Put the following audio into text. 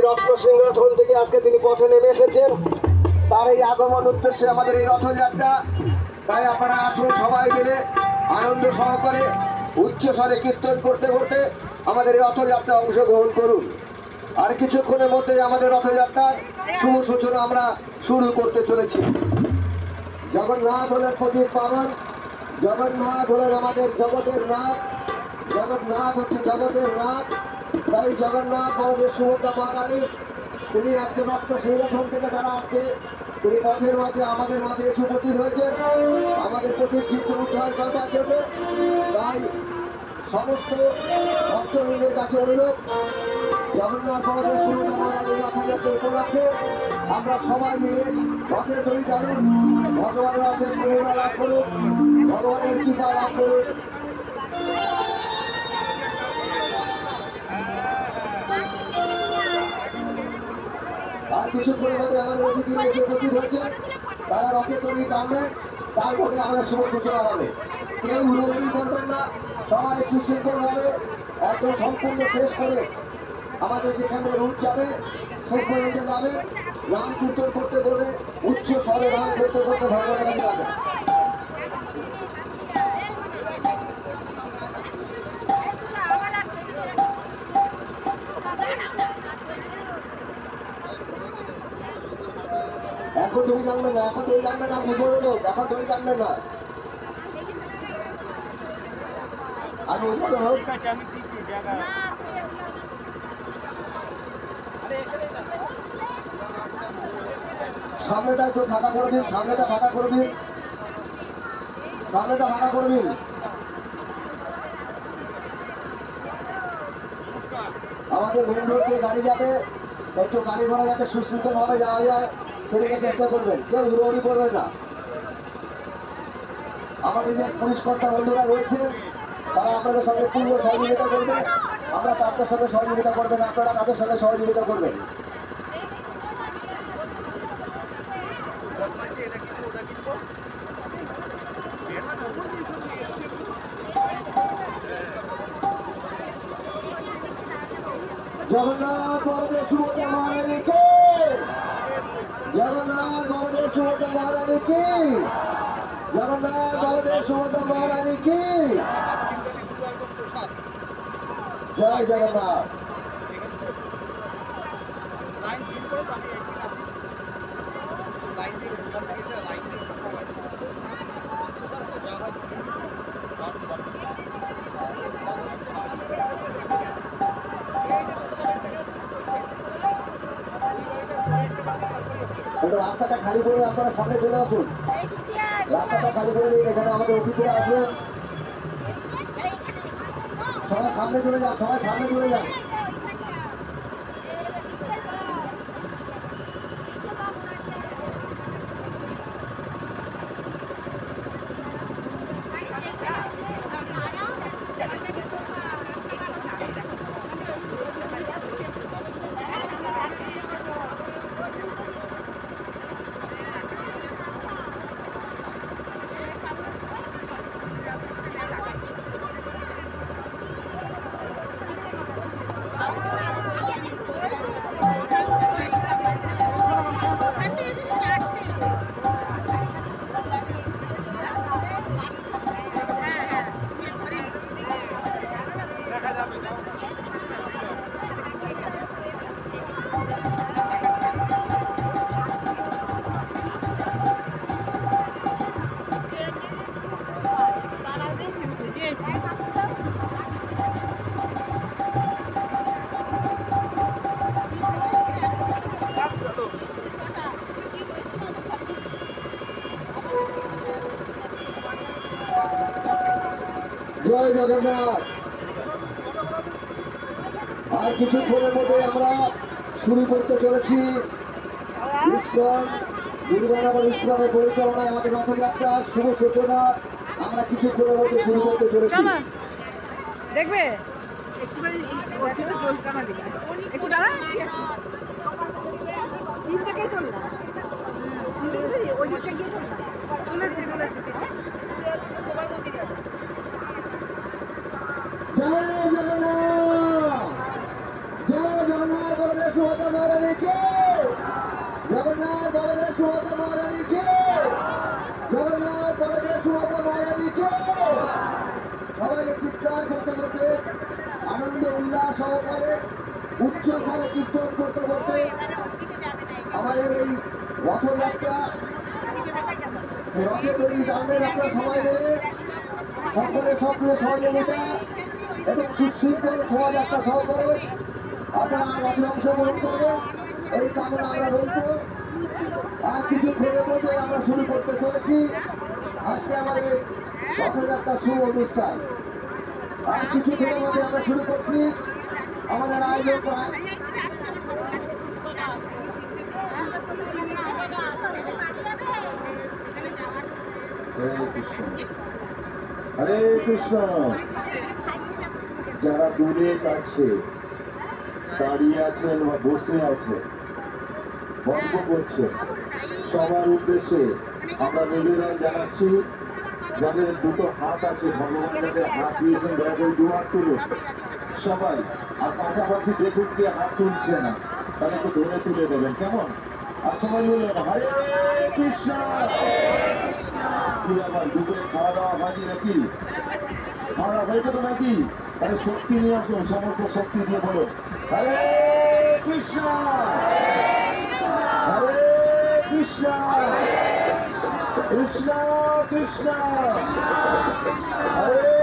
রত্ন সিংহাসন থেকে আজকে তিনি পথে নেমে এসেছেন। তার এই আগমন উদ্দেশ্যে আমাদের এই রথযাত্রা। তাই আপনারা আসুন সবাই মিলে আনন্দ সহকারে উচ্চ স্বরে কীর্তন করতে করতে আমাদের এই রথযাত্রা অংশগ্রহণ করুন। আর কিছুক্ষণের মধ্যে আমাদের রথযাত্রার শুভ সূচনা আমরা শুরু করতে চলেছি। জগন্নাথ হলেন পতিত পাবন, জগন্নাথ হলেন আমাদের জগতের নাথ, জগন্নাথ হচ্ছে জগতের নাথ। তাই জগন্নাথ আমাদের সুভদ্রা মহারানী তিনি আজকে রত্ন সিংহাসন থেকে তারা আজকে তিনি পথের মাঝে আমাদের মাঝে এসে উপস্থিত হয়েছেন আমাদের প্রতি চিত্র উদ্ধার করবার জন্য। তাই সমস্ত ভক্তবৃন্দের কাছে অনুরোধ, জগন্নাথ আমাদের সুভদ্রা মহারানীর রথযাত্রা উপলক্ষে আমরা সবাই মিলে রথের দড়ি জানুন, ভগবানের রথের সুবিধা লাভ করুন, ভগবানের কৃপা লাভ করুন। আর কিছুক্ষণের মধ্যে আমাদের অতিথি এসে উপস্থিত হয়েছে, তারা রথের দড়ি টানবেন, তারপরে আমাদের শুভ সূচনা হবে। কেউ হুড়োহুড়ি করবেন না, সবাই সুশৃঙ্খলভাবে একদম সম্পূর্ণ শেষ করে আমাদের যেখানে রুট যাবে শেষ পর্যন্ত যাবে, নাম কীর্তন করতে করবে, উচ্চ স্বরে গান করতে করতে ভগবানের কাছে যাবে। এখন তুমি জানবে না, এখন তুমি জানবে না, উপরে লোক এখন তুমি জানবে না। আমি উপরে হোক সামনেটা একটু ফাঁকা করে দিন, সামনেটা ফাঁকা করে দিন, সামনেটা ফাঁকা করে দিন। আমাদের মেন রোড দিয়ে গাড়ি যাবে, একটু গাড়ি ঘোড়া যাতে সুশৃঙ্খলভাবে যাওয়া যায় সেদিকে চেষ্টা করবেন, কেউ হুড়োহুড়ি করবেন না। আমাদের যে পুলিশ কর্তা বন্ধুরা রয়েছে তারা আপনাদের সঙ্গে পূর্ণ সহযোগিতা করবে, আমরা তাদের সঙ্গে সহযোগিতা করবেন, আপনারা তাদের সঙ্গে সহযোগিতা করবেন। জগন্নাথ বলদেব সুভদ্রা মহারানী কে, জগন্নাথ বলদেব সুভদ্রা মহারানী কি, জগন্নাথ বলদেব সুভদ্রা মহারানী কি, জয় জগন্নাথ। রাস্তাটা খালি করে আপনারা সামনে চলে আসুন, রাস্তাটা খালি করে দিন, এখানে আমাদের অতিথিরা আসবেন। সবাই সামনে চলে যান, সবাই সামনে চলে যান। জয় জগন্নাথ। আর কিছুক্ষণের মধ্যে আমরা শুরু করতে চলেছি ইস্কন দুর্গানগর ইস্কনের পরিচালনায় আমাদের রথযাত্রা শুভ সূচনা আমরা কিছুক্ষণের মধ্যে শুরু করতে চলেছি। দেখবে জয় জগন্নাথ, জয় জগন্নাথ। সুভদ্রা মহারানীকে, জগন্নাথ বলদেব সুভদ্রা মহারানীকে, জগন্নাথ বলদেব সুভদ্রা মহারানীকে। সবাইকে চিৎকার করতে করতে আনন্দ উল্লাস সহকারে উচ্চ স্বরে কীর্তন করতে করতে আমাদের এই রথযাত্রা রথে তৈরি জানবেন আপনার সবাই মিলে সকলে সক্রিয় সহযোগিতা এবং সুশৃঙ্খল শোভাযাত্রা সহকারে আপনারা রথে অংশগ্রহণ করবেন এই কামনা আমরা রইব। আর কিছুক্ষণের মধ্যে আমরা শুরু করতে চলেছি আজকে আমাদের রথযাত্রা শুভ অনুষ্ঠান। আর কিছুক্ষণের মধ্যে আমরা শুরু করছি আমাদের আয়োজন করা হরে কৃষ্ণ। যারা দূরে কাছে দাঁড়িয়ে আছেন বা বসে আছেন গল্প করছেন সবার উদ্দেশ্যে আমরা নিবেদন জানাচ্ছি যাদের দুটো হাত আছে ভগবান যাদের হাত দিয়েছেন দয়া করে দু হাত তুলুন সবাই। আর পাশাপাশি দেখুন কে হাত তুলছে না তাহলে একটু ধরে তুলে দেবেন কেমন। আর সবাই বললেন হরে কৃষ্ণ। কি আবার দুপুরে খাওয়া দাওয়া হয়নি নাকি? খাওয়া দাওয়া হয়েছে তো নাকি? তাহলে শক্তি নিয়ে আসুন, সমস্ত শক্তি দিয়ে বলুন হরে কৃষ্ণ হরে কৃষ্ণ কৃষ্ণ কৃষ্ণ হরে